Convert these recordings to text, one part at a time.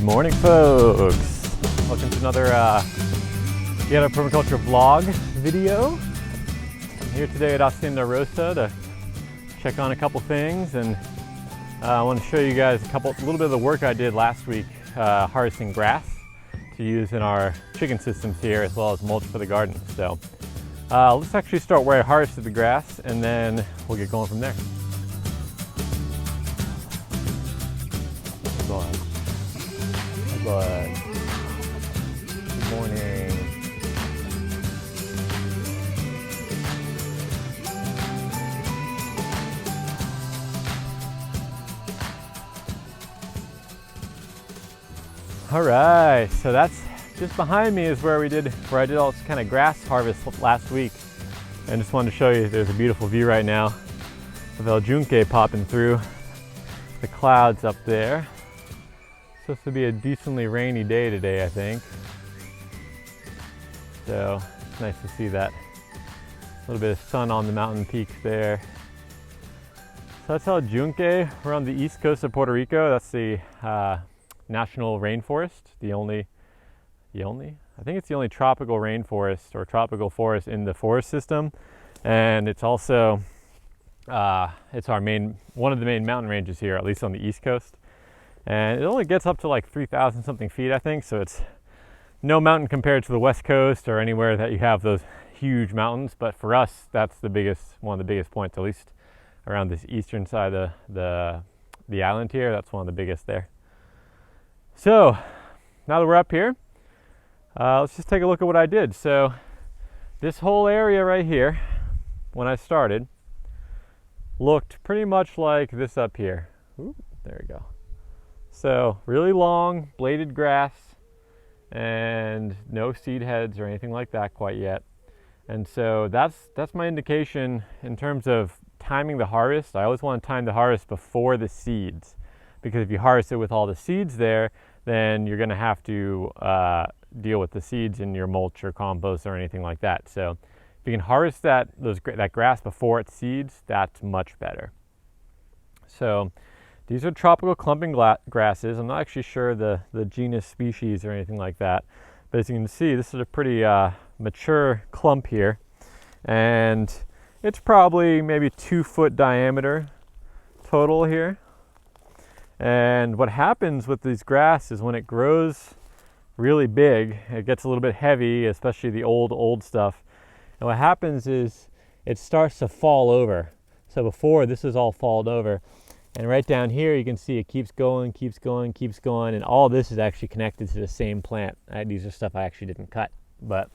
morning, folks. Welcome to another Hacienda Permaculture vlog video. I'm here today at Hacienda Rosa to check on a couple things, and I want to show you guys a little bit of the work I did last week harvesting grass to use in our chicken systems here, as well as mulch for the garden. So let's actually start where I harvested the grass, and then we'll get going from there. Good morning. All right, so that's just behind me is where I did all this kind of grass harvest last week. And just wanted to show you there's a beautiful view right now of El Yunque popping through the clouds up there. Supposed to be a decently rainy day today, I think. So it's nice to see that. A little bit of sun on the mountain peaks there. So that's El Yunque. We're on the east coast of Puerto Rico. That's the national rainforest. I think it's the only tropical rainforest or tropical forest in the forest system. And it's also, it's one of the main mountain ranges here, at least on the east coast. And it only gets up to like 3,000 something feet, I think. So it's no mountain compared to the west coast or anywhere that you have those huge mountains. But for us, that's one of the biggest points, at least around this eastern side of the island here. That's one of the biggest there. So now that we're up here, let's just take a look at what I did. So this whole area right here, when I started, looked pretty much like this up here. Ooh, there we go. So really long bladed grass and no seed heads or anything like that quite yet. And so that's my indication in terms of timing the harvest. I always want to time the harvest before the seeds, because if you harvest it with all the seeds there, then you're going to have to deal with the seeds in your mulch or compost or anything like that. So if you can harvest that grass before it seeds, that's much better. So these are tropical clumping grasses. I'm not actually sure the genus species or anything like that, but as you can see, this is a pretty mature clump here, and it's probably maybe 2 foot diameter total here. And what happens with these grass is when it grows really big, it gets a little bit heavy, especially the old stuff. And what happens is it starts to fall over. So before, this is all falled over. And right down here, you can see it keeps going, and all this is actually connected to the same plant. These are stuff I actually didn't cut. But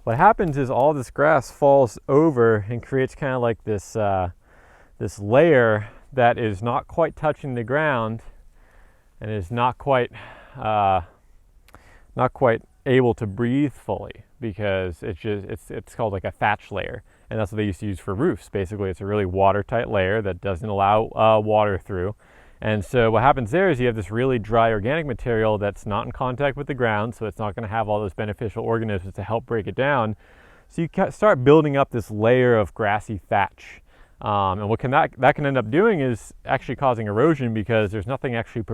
what happens is all this grass falls over and creates kind of like this this layer that is not quite touching the ground and is not quite able to breathe fully, because it's called like a thatch layer. And that's what they used to use for roofs. Basically, it's a really watertight layer that doesn't allow water through. And so what happens there is you have this really dry organic material that's not in contact with the ground, so it's not going to have all those beneficial organisms to help break it down. So you start building up this layer of grassy thatch. And what that can end up doing is actually causing erosion, because there's nothing actually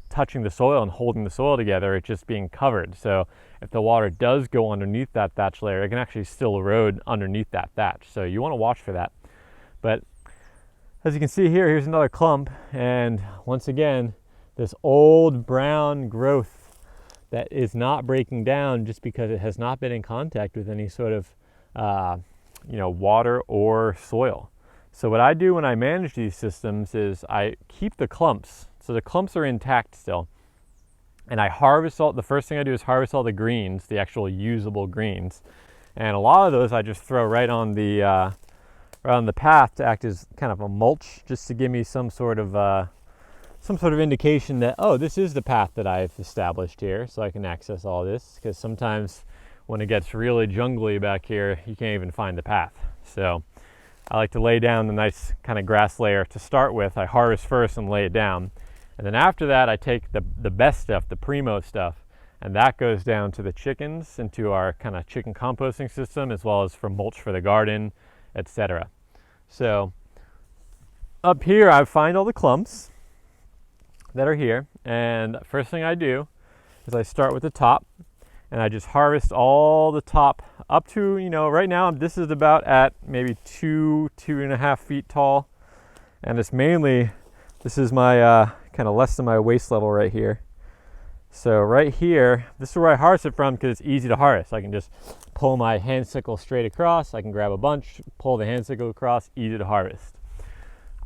touching the soil and holding the soil together. It's just being covered. So if the water does go underneath that thatch layer, it can actually still erode underneath that thatch. So you want to watch for that. But as you can see here, here's another clump. And once again, this old brown growth that is not breaking down just because it has not been in contact with any sort of water or soil. So what I do when I manage these systems is I keep the clumps. So the clumps are intact still. And I the first thing I do is harvest all the greens, the actual usable greens. And a lot of those I just throw right on the path to act as kind of a mulch, just to give me some sort of indication that, oh, this is the path that I've established here, so I can access all this. Because sometimes when it gets really jungly back here, you can't even find the path. So I like to lay down the nice kind of grass layer to start with. I harvest first and lay it down. And then after that, I take the best stuff, the primo stuff, and that goes down to the chickens, into our kind of chicken composting system, as well as for mulch for the garden, etc. So up here, I find all the clumps. that are here. And first thing I do is I start with the top, and I just harvest all the top up to, you know, right now this is about at maybe 2.5 feet tall. And it's mainly, this is my kind of less than my waist level right here. So right here, this is where I harvest it from because it's easy to harvest. I can just pull my hand sickle straight across. I can grab a bunch, pull the hand sickle across, easy to harvest.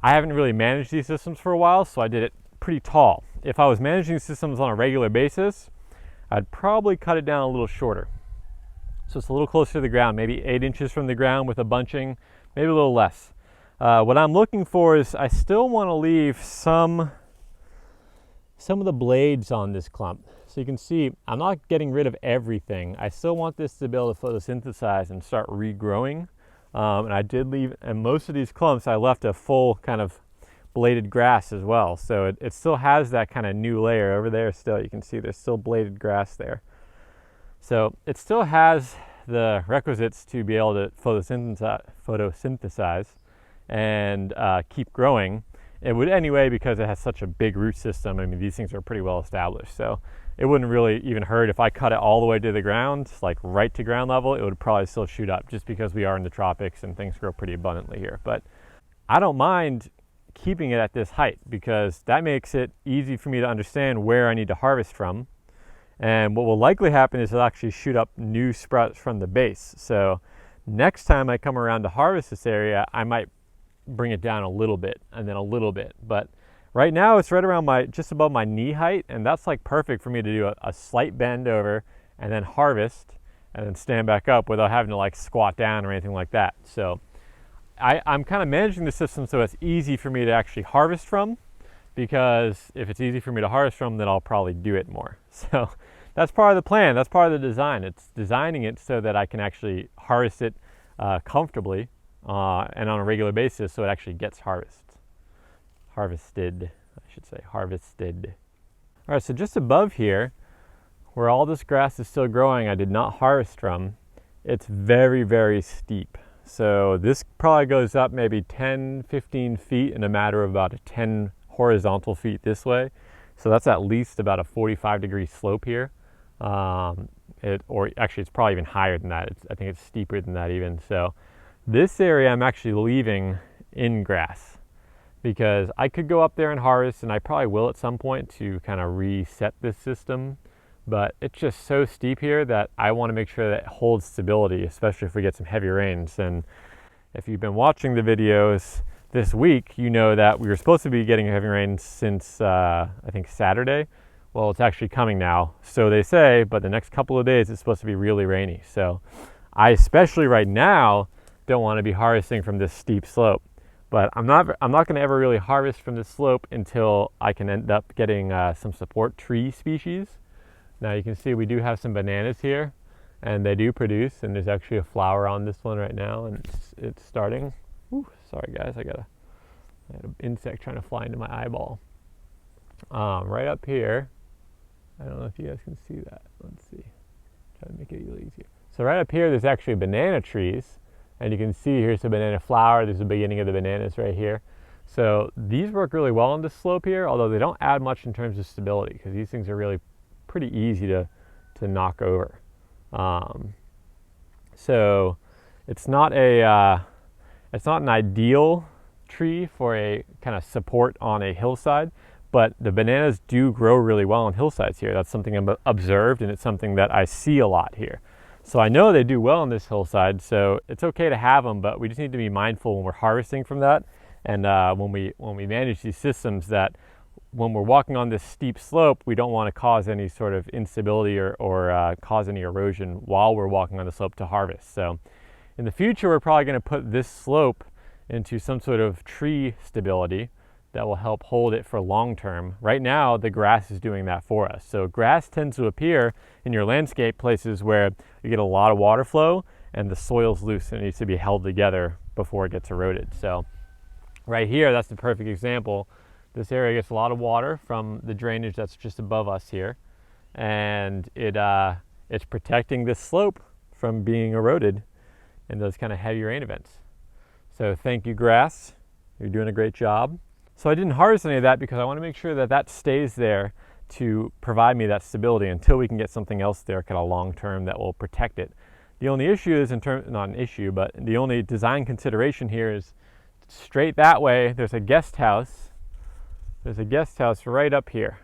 I haven't really managed these systems for a while, so I did it pretty tall. If I was managing systems on a regular basis, I'd probably cut it down a little shorter. So it's a little closer to the ground, maybe 8 inches from the ground with a bunching, maybe a little less. What I'm looking for is I still want to leave some of the blades on this clump. So you can see I'm not getting rid of everything. I still want this to be able to photosynthesize and start regrowing. And I did leave, and most of these clumps I left a full kind of bladed grass as well. So it still has that kind of new layer over there still. You can see there's still bladed grass there. So it still has the requisites to be able to photosynthesize and keep growing. It would anyway because it has such a big root system. I mean, these things are pretty well established. So it wouldn't really even hurt if I cut it all the way to the ground, like right to ground level. It would probably still shoot up just because we are in the tropics and things grow pretty abundantly here. But I don't mind keeping it at this height because that makes it easy for me to understand where I need to harvest from. And what will likely happen is it'll actually shoot up new sprouts from the base. So next time I come around to harvest this area, I might bring it down a little bit and then a little bit. But right now it's right around just above my knee height, and that's like perfect for me to do a slight bend over and then harvest and then stand back up without having to like squat down or anything like that. So I'm kind of managing the system so it's easy for me to actually harvest from, because if it's easy for me to harvest from, then I'll probably do it more. So that's part of the plan. That's part of the design. It's designing it so that I can actually harvest it comfortably and on a regular basis, so it actually gets harvested. All right, so just above here, where all this grass is still growing, I did not harvest from, it's very, very steep. So this probably goes up maybe 10-15 feet in a matter of about 10 horizontal feet this way. So that's at least about a 45-degree slope here. Or actually it's probably even higher than that. I think it's steeper than that even. So this area I'm actually leaving in grass because I could go up there and harvest, and I probably will at some point to kind of reset this system. But it's just so steep here that I want to make sure that it holds stability, especially if we get some heavy rains. And if you've been watching the videos this week, you know that we were supposed to be getting heavy rains since I think Saturday. Well, it's actually coming now, so they say, but the next couple of days it's supposed to be really rainy. So I especially right now don't want to be harvesting from this steep slope. But I'm not going to ever really harvest from this slope until I can end up getting some support tree species. Now you can see we do have some bananas here, and they do produce, and there's actually a flower on this one right now, and it's starting. Ooh, sorry guys, I had an insect trying to fly into my eyeball. Right up here, I don't know if you guys can see that. Let's see, try to make it a little easier. So right up here, there's actually banana trees, and you can see here's the banana flower. There's the beginning of the bananas right here. So these work really well on this slope here, although they don't add much in terms of stability because these things are really pretty easy to knock over. So it's not an ideal tree for a kind of support on a hillside, but the bananas do grow really well on hillsides here. That's something I've observed, and it's something that I see a lot here. So I know they do well on this hillside, so it's okay to have them, but we just need to be mindful when we're harvesting from that, and when we manage these systems, that when we're walking on this steep slope, we don't want to cause any sort of instability or cause any erosion while we're walking on the slope to harvest. So in the future, we're probably going to put this slope into some sort of tree stability that will help hold it for long term. Right now, the grass is doing that for us. So grass tends to appear in your landscape places where you get a lot of water flow and the soil's loose and it needs to be held together before it gets eroded. So right here, that's the perfect example. This area gets a lot of water from the drainage that's just above us here, and it's protecting this slope from being eroded in those kind of heavy rain events. So thank you, grass. You're doing a great job. So I didn't harvest any of that because I want to make sure that that stays there to provide me that stability until we can get something else there kind of long term that will protect it. The only issue is, not an issue, but the only design consideration here is straight that way. There's a guest house. There's a guest house right up here.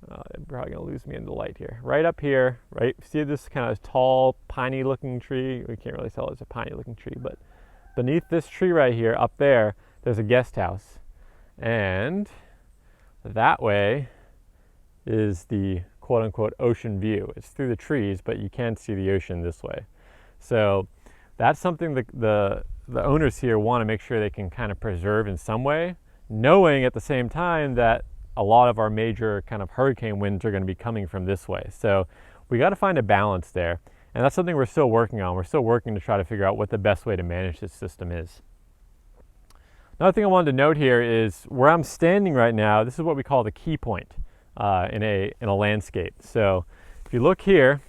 I'm probably going to lose me in the light here. Right up here, right? See this kind of tall, piney looking tree? We can't really tell it's a piney looking tree, but beneath this tree right here, up there, there's a guest house. And that way is the quote unquote ocean view. It's through the trees, but you can see the ocean this way. So that's something that the owners here want to make sure they can kind of preserve in some way, knowing at the same time that a lot of our major kind of hurricane winds are going to be coming from this way. So we got to find a balance there. And that's something we're still working on. We're still working to try to figure out what the best way to manage this system is. Another thing I wanted to note here is where I'm standing right now. This is what we call the Keypoint in a landscape. So if you look here,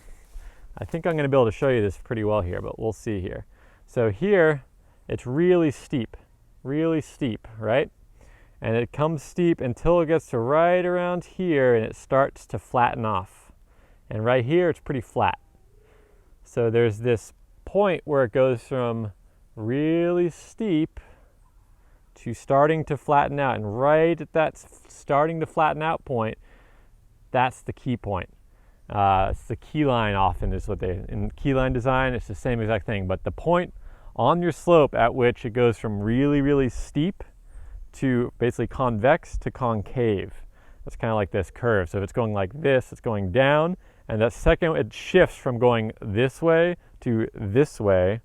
I think I'm going to be able to show you this pretty well here, but we'll see here. So here, it's really steep, right? And it comes steep until it gets to right around here and it starts to flatten off. And right here, it's pretty flat. So there's this point where it goes from really steep to starting to flatten out. And right at that starting to flatten out point, that's the key point. It's the key line often is what they, in key line design, it's the same exact thing. But the point on your slope at which it goes from really steep to basically convex to concave. It's kind of like this curve. So if it's going like this, it's going down. And that second it shifts from going this way to this way,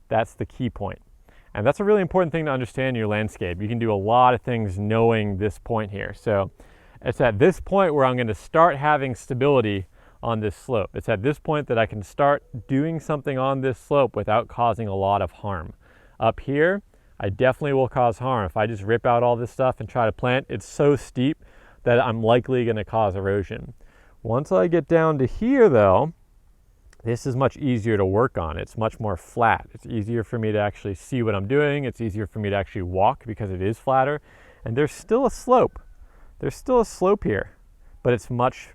that's the key point. And that's a really important thing to understand in your landscape. You can do a lot of things knowing this point here. So it's at this point where I'm going to start having stability on this slope. It's at this point that I can start doing something on this slope without causing a lot of harm. Up here, I definitely will cause harm. If I just rip out all this stuff and try to plant, it's so steep that I'm likely going to cause erosion. Once I get down to here though, this is much easier to work on. It's much more flat. It's easier for me to actually see what I'm doing. It's easier for me to actually walk because it is flatter. And there's still a slope. There's still a slope here, but it's much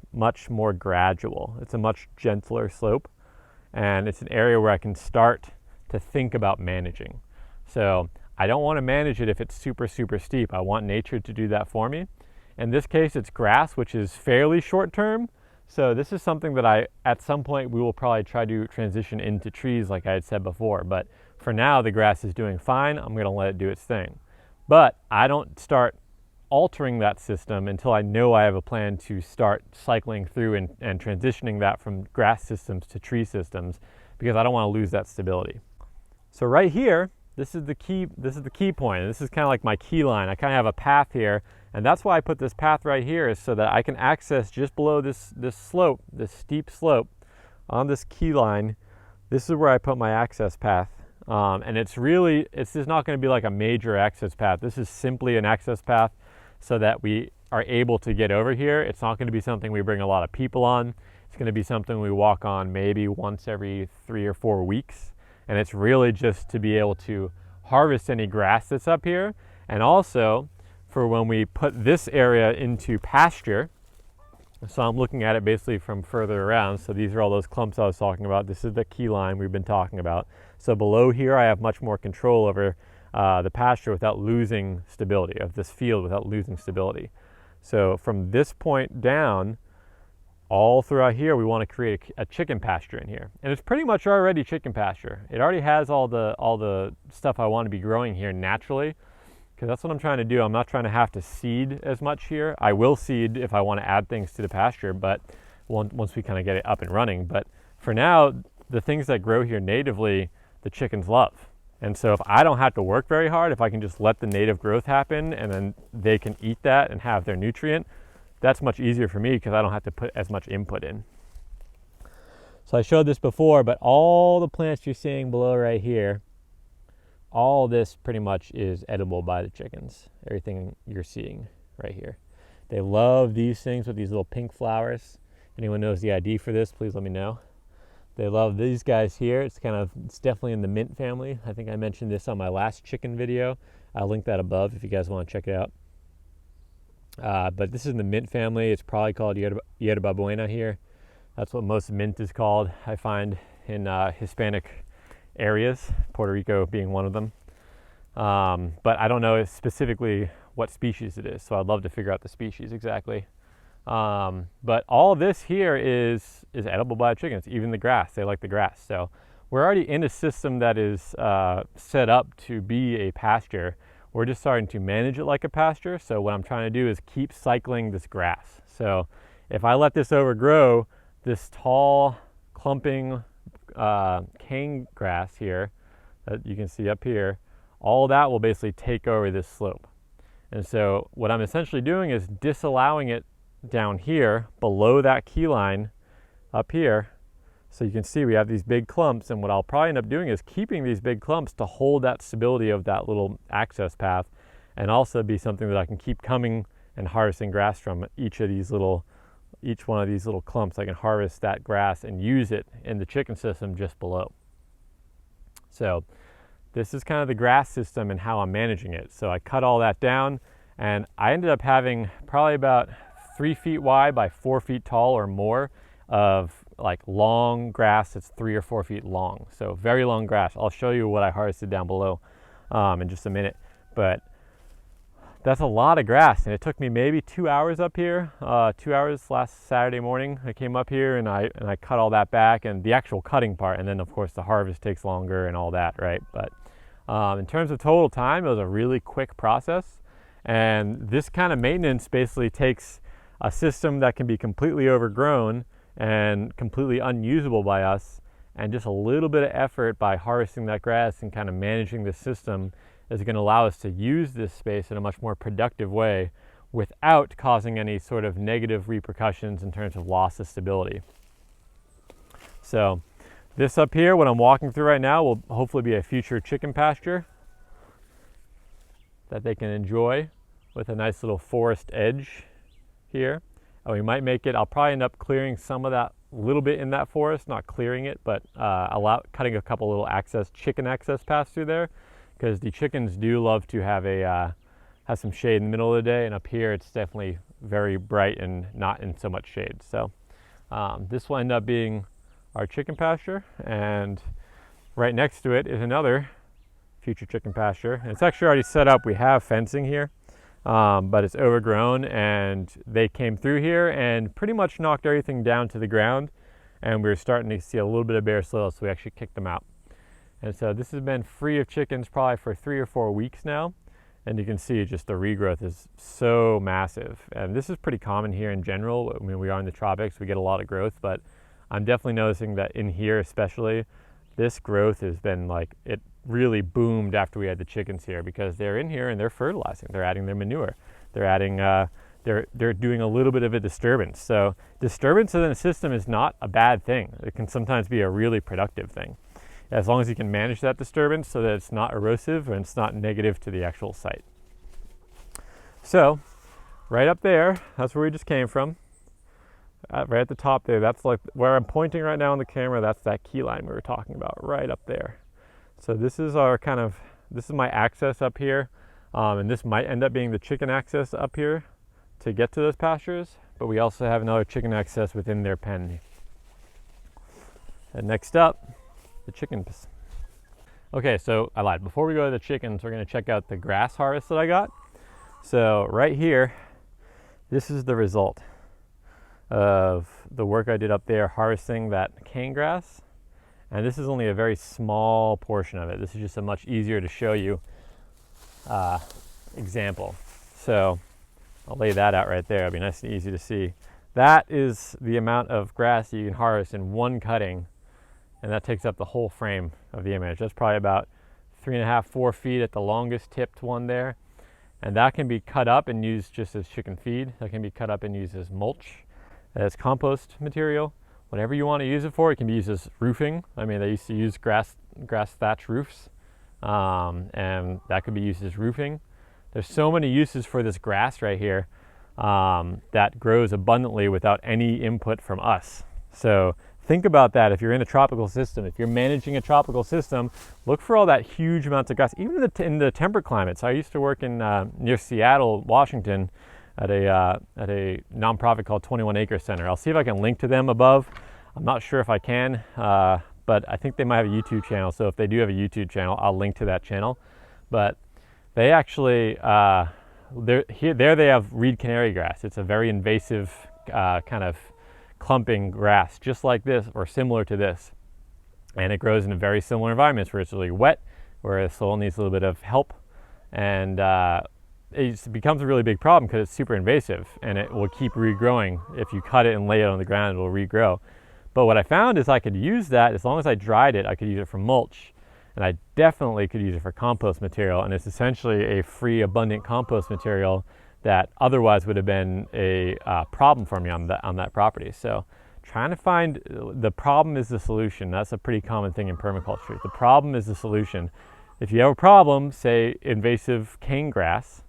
more gradual. It's a much gentler slope. And it's an area where I can start to think about managing. So I don't want to manage it if it's super steep. I want nature to do that for me. In this case, it's grass, which is fairly short term. So this is something that at some point, we will probably try to transition into trees like I had said before. But for now, the grass is doing fine. I'm going to let it do its thing. But I don't start altering that system until I know I have a plan to start cycling through and transitioning that from grass systems to tree systems, because I don't want to lose that stability. So right here, this is the key point. This is kind of like my key line. I kind of have a path here, and that's why I put this path right here, is so that I can access just below this slope, this steep slope on this key line. This is where I put my access path. And it's just not going to be like a major access path. This is simply an access path so that we are able to get over here. It's not going to be something we bring a lot of people on. It's going to be something we walk on maybe once every 3 or 4 weeks. And it's really just to be able to harvest any grass that's up here. And also for when we put this area into pasture. So I'm looking at it basically from further around. So these are all those clumps I was talking about. This is the key line we've been talking about. So below here, I have much more control over the pasture without losing stability, of this field without losing stability. So from this point down, all throughout here, we want to create a chicken pasture in here. And it's pretty much already chicken pasture. It already has all the stuff I want to be growing here naturally, because that's what I'm trying to do. I'm not trying to have to seed as much here. I will seed if I want to add things to the pasture, but once we kind of get it up and running. But for now, the things that grow here natively, the chickens love. And so if I don't have to work very hard, if I can just let the native growth happen and then they can eat that and have their nutrient, that's much easier for me because I don't have to put as much input in. So I showed this before, but all the plants you're seeing below right here, all this pretty much is edible by the chickens. Everything you're seeing right here. They love these things with these little pink flowers. If anyone knows the ID for this, please let me know. They love these guys here. It's definitely in the mint family. I think I mentioned this on my last chicken video. I'll link that above if you guys want to check it out. But this is in the mint family. It's probably called Yerba Buena here. That's what most mint is called, I find, in Hispanic areas, Puerto Rico being one of them. But I don't know specifically what species it is, so I'd love to figure out the species exactly. But all of this here is edible by chickens, even the grass. They like the grass. So we're already in a system that is set up to be a pasture. We're just starting to manage it like a pasture. So what I'm trying to do is keep cycling this grass. So if I let this overgrow, this tall clumping cane grass here that you can see up here, all that will basically take over this slope. And so what I'm essentially doing is disallowing it down here below that key line up here. So you can see we have these big clumps, and what I'll probably end up doing is keeping these big clumps to hold that stability of that little access path, and also be something that I can keep coming and harvesting grass from each one of these little clumps. I can harvest that grass and use it in the chicken system just below. So this is kind of the grass system and how I'm managing it. So I cut all that down, and I ended up having probably about 3 feet wide by 4 feet tall or more of like long grass that's 3 or 4 feet long. So very long grass. I'll show you what I harvested down below in just a minute. But that's a lot of grass, and it took me maybe 2 hours up here. 2 hours last Saturday morning. I came up here and I cut all that back, and the actual cutting part, and then of course the harvest takes longer and all that, right? But in terms of total time, it was a really quick process. And this kind of maintenance basically takes a system that can be completely overgrown and completely unusable by us, and just a little bit of effort by harvesting that grass and kind of managing the system is going to allow us to use this space in a much more productive way without causing any sort of negative repercussions in terms of loss of stability. So this up here, what I'm walking through right now, will hopefully be a future chicken pasture that they can enjoy with a nice little forest edge here. And we might make it, I'll probably end up clearing some of that little bit in that forest, not clearing it, but cutting a couple little chicken access paths through there, because the chickens do love to have some shade in the middle of the day, and up here it's definitely very bright and not in so much shade. So this will end up being our chicken pasture, and right next to it is another future chicken pasture. And it's actually already set up. We have fencing here. But it's overgrown, and they came through here and pretty much knocked everything down to the ground, and we were starting to see a little bit of bare soil, so we actually kicked them out. And so this has been free of chickens probably for 3 or 4 weeks now, and you can see just the regrowth is so massive. And this is pretty common here in general. I mean, we are in the tropics, we get a lot of growth, but I'm definitely noticing that in here especially, this growth has been like, it really boomed after we had the chickens here, because they're in here and they're fertilizing, they're adding their manure, they're adding they're doing a little bit of a disturbance. So disturbance in the system is not a bad thing. It can sometimes be a really productive thing, as long as you can manage that disturbance so that it's not erosive and it's not negative to the actual site. So right up there, that's where we just came from. Right at the top there, that's like where I'm pointing right now on the camera. That's that key line we were talking about, right up there. So this is my access up here, and this might end up being the chicken access up here to get to those pastures, but we also have another chicken access within their pen. And next up, the chickens. Okay, so I lied. Before we go to the chickens, we're going to check out the grass harvest that I got. So right here, this is the result of the work I did up there harvesting that cane grass. And this is only a very small portion of it. This is just a much easier to show you example. So I'll lay that out right there. It'll be nice and easy to see. That is the amount of grass that you can harvest in one cutting, and that takes up the whole frame of the image. That's probably about 3.5, 4 feet at the longest tipped one there. And that can be cut up and used just as chicken feed. That can be cut up and used as mulch, as compost material. Whatever you want to use it for. It can be used as roofing. I mean, they used to use grass thatch roofs, and that could be used as roofing. There's so many uses for this grass right here that grows abundantly without any input from us. So think about that. If you're in a tropical system, if you're managing a tropical system, look for all that huge amounts of grass, even in the temperate climates. I used to work in near Seattle, Washington, at a nonprofit called 21 Acre Center. I'll see if I can link to them above. I'm not sure if I can, but I think they might have a YouTube channel. So if they do have a YouTube channel, I'll link to that channel. But they actually, there they have reed canary grass. It's a very invasive kind of clumping grass, just like this or similar to this. And it grows in a very similar environments where it's really wet, where the soil needs a little bit of help. And it becomes a really big problem because it's super invasive and it will keep regrowing. If you cut it and lay it on the ground, it will regrow. But what I found is I could use that, as long as I dried it, I could use it for mulch. And I definitely could use it for compost material. And it's essentially a free, abundant compost material that otherwise would have been a problem for me on that property. So trying to find the problem is the solution. That's a pretty common thing in permaculture. The problem is the solution. If you have a problem, say invasive cane grass,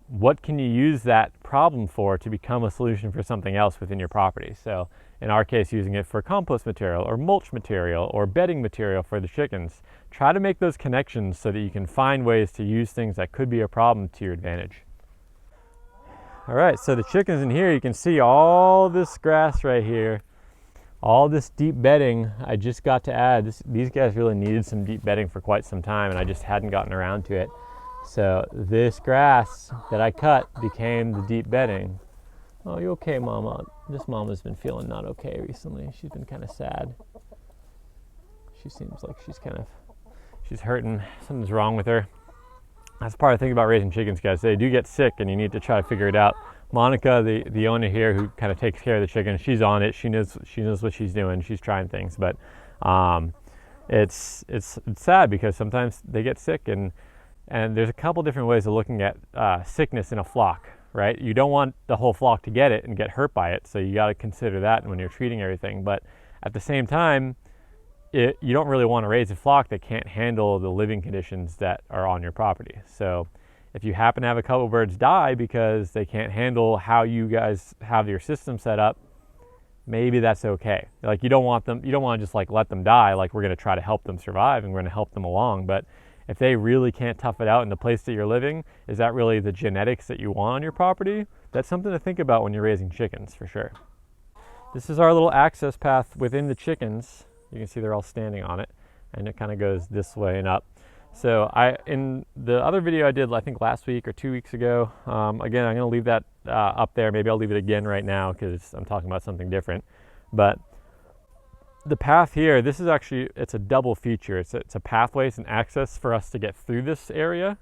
what can you use that problem for to become a solution for something else within your property? So in our case, using it for compost material or mulch material or bedding material for the chickens. Try to make those connections so that you can find ways to use things that could be a problem to your advantage. All right, so the chickens in here, you can see all this grass right here, all this deep bedding I just got to add. These guys really needed some deep bedding for quite some time and I just hadn't gotten around to it. So this grass that I cut became the deep bedding. Oh, you okay, Mama? This Mama's been feeling not okay recently. She's been kind of sad. She seems like she's hurting. Something's wrong with her. That's part of the thing about raising chickens, guys. They do get sick and you need to try to figure it out. Monica, the owner here who kind of takes care of the chickens, she's on it. She knows what she's doing. She's trying things, but it's sad because sometimes they get sick and there's a couple different ways of looking at sickness in a flock, right? You don't want the whole flock to get it and get hurt by it, so you got to consider that when you're treating everything. But at the same time, you don't really want to raise a flock that can't handle the living conditions that are on your property. So if you happen to have a couple birds die because they can't handle how you guys have your system set up, maybe that's okay. Like you don't want to just like let them die. Like we're going to try to help them survive and we're going to help them along. But if they really can't tough it out in the place that you're living, is that really the genetics that you want on your property? That's something to think about when you're raising chickens for sure. This is our little access path within the chickens. You can see they're all standing on it and it kind of goes this way and up. So in the other video I did, I think last week or 2 weeks ago, again, I'm going to leave that up there. Maybe I'll leave it again right now because I'm talking about something different. But the path here, this is actually, it's a double feature. It's a pathway, it's an access for us to get through this area,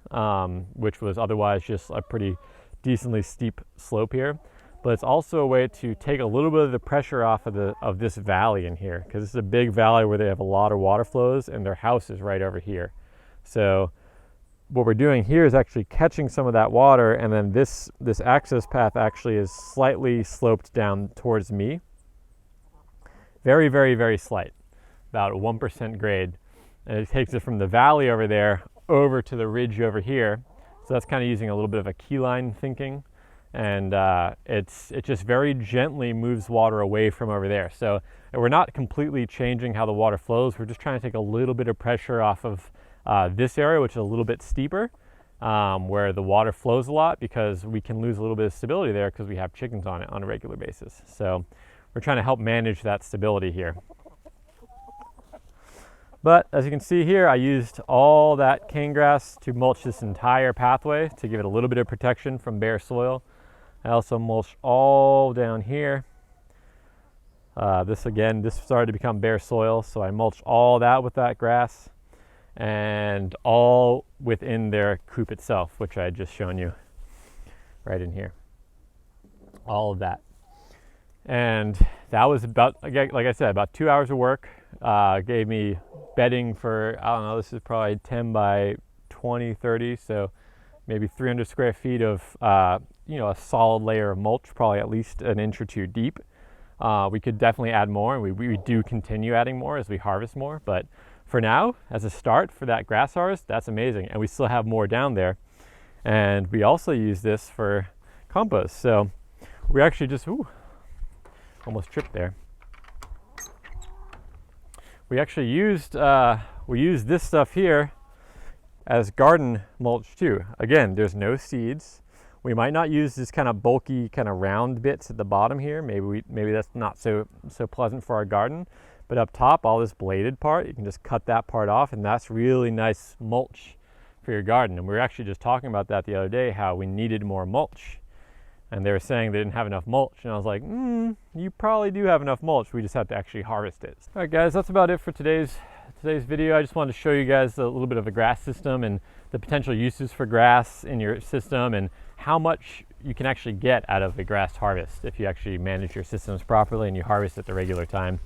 which was otherwise just a pretty decently steep slope here. But it's also a way to take a little bit of the pressure off of this valley in here, because this is a big valley where they have a lot of water flows and their house is right over here. So what we're doing here is actually catching some of that water, and then this access path actually is slightly sloped down towards me. Very, very, very slight, about 1% grade. And it takes it from the valley over there over to the ridge over here. So that's kind of using a little bit of a keyline thinking. And it just very gently moves water away from over there. So we're not completely changing how the water flows. We're just trying to take a little bit of pressure off of this area, which is a little bit steeper, where the water flows a lot, because we can lose a little bit of stability there because we have chickens on it on a regular basis. So we're trying to help manage that stability here. But as you can see here, I used all that cane grass to mulch this entire pathway to give it a little bit of protection from bare soil. I also mulched all down here. This started to become bare soil, so I mulched all that with that grass, and all within their coop itself, which I had just shown you right in here. All of that. And that was about, like I said, about 2 hours of work. Gave me bedding for, I don't know, this is probably 10 by 20, 30, so maybe 300 square feet of, a solid layer of mulch, probably at least an inch or two deep. We could definitely add more, and we do continue adding more as we harvest more. But for now, as a start for that grass harvest, that's amazing. And we still have more down there. And we also use this for compost. So we actually just, almost tripped there. we actually used this stuff here as garden mulch too. Again, there's no seeds. We might not use this kind of bulky kind of round bits at the bottom here. Maybe that's not so pleasant for our garden. But up top, all this bladed part, you can just cut that part off, and that's really nice mulch for your garden. And we were actually just talking about that the other day, how we needed more mulch. And they were saying they didn't have enough mulch. And I was like, you probably do have enough mulch. We just have to actually harvest it. All right, guys, that's about it for today's video. I just wanted to show you guys a little bit of the grass system and the potential uses for grass in your system and how much you can actually get out of a grass harvest if you actually manage your systems properly and you harvest at the regular time.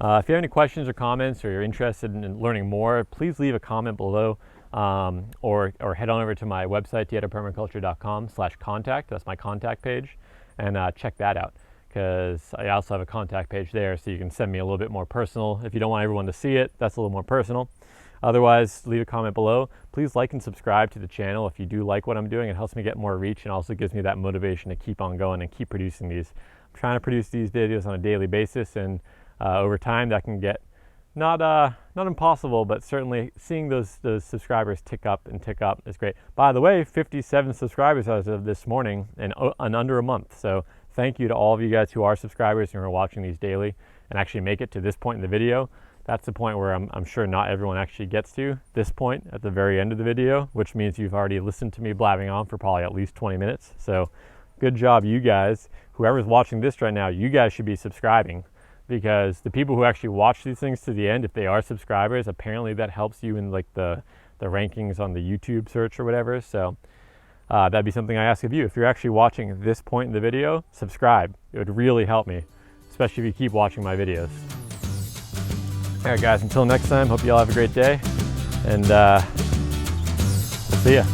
If you have any questions or comments, or you're interested in learning more, please leave a comment below, or head on over to my website, permaculture.com/contact. That's my contact page, and check that out, because I also have a contact page there, so you can send me a little bit more personal. If you don't want everyone to see it, that's a little more personal. Otherwise, leave a comment below. Please like and subscribe to the channel if you do like what I'm doing. It helps me get more reach and also gives me that motivation to keep on going and keep producing these. I'm trying to produce these videos on a daily basis, and over time that can get not impossible, but certainly seeing those subscribers tick up is great. By the way, 57 subscribers as of this morning in under a month. So thank you to all of you guys who are subscribers and who are watching these daily and actually make it to this point in the video. That's the point where I'm sure not everyone actually gets to this point at the very end of the video, which means you've already listened to me blabbing on for probably at least 20 minutes. So good job, you guys. Whoever's watching this right now, you guys should be subscribing, because the people who actually watch these things to the end, if they are subscribers, apparently that helps you in like the rankings on the YouTube search or whatever. So that'd be something I ask of you. If you're actually watching this point in the video, subscribe. It would really help me, especially if you keep watching my videos. All right, guys, until next time, hope you all have a great day, and see ya.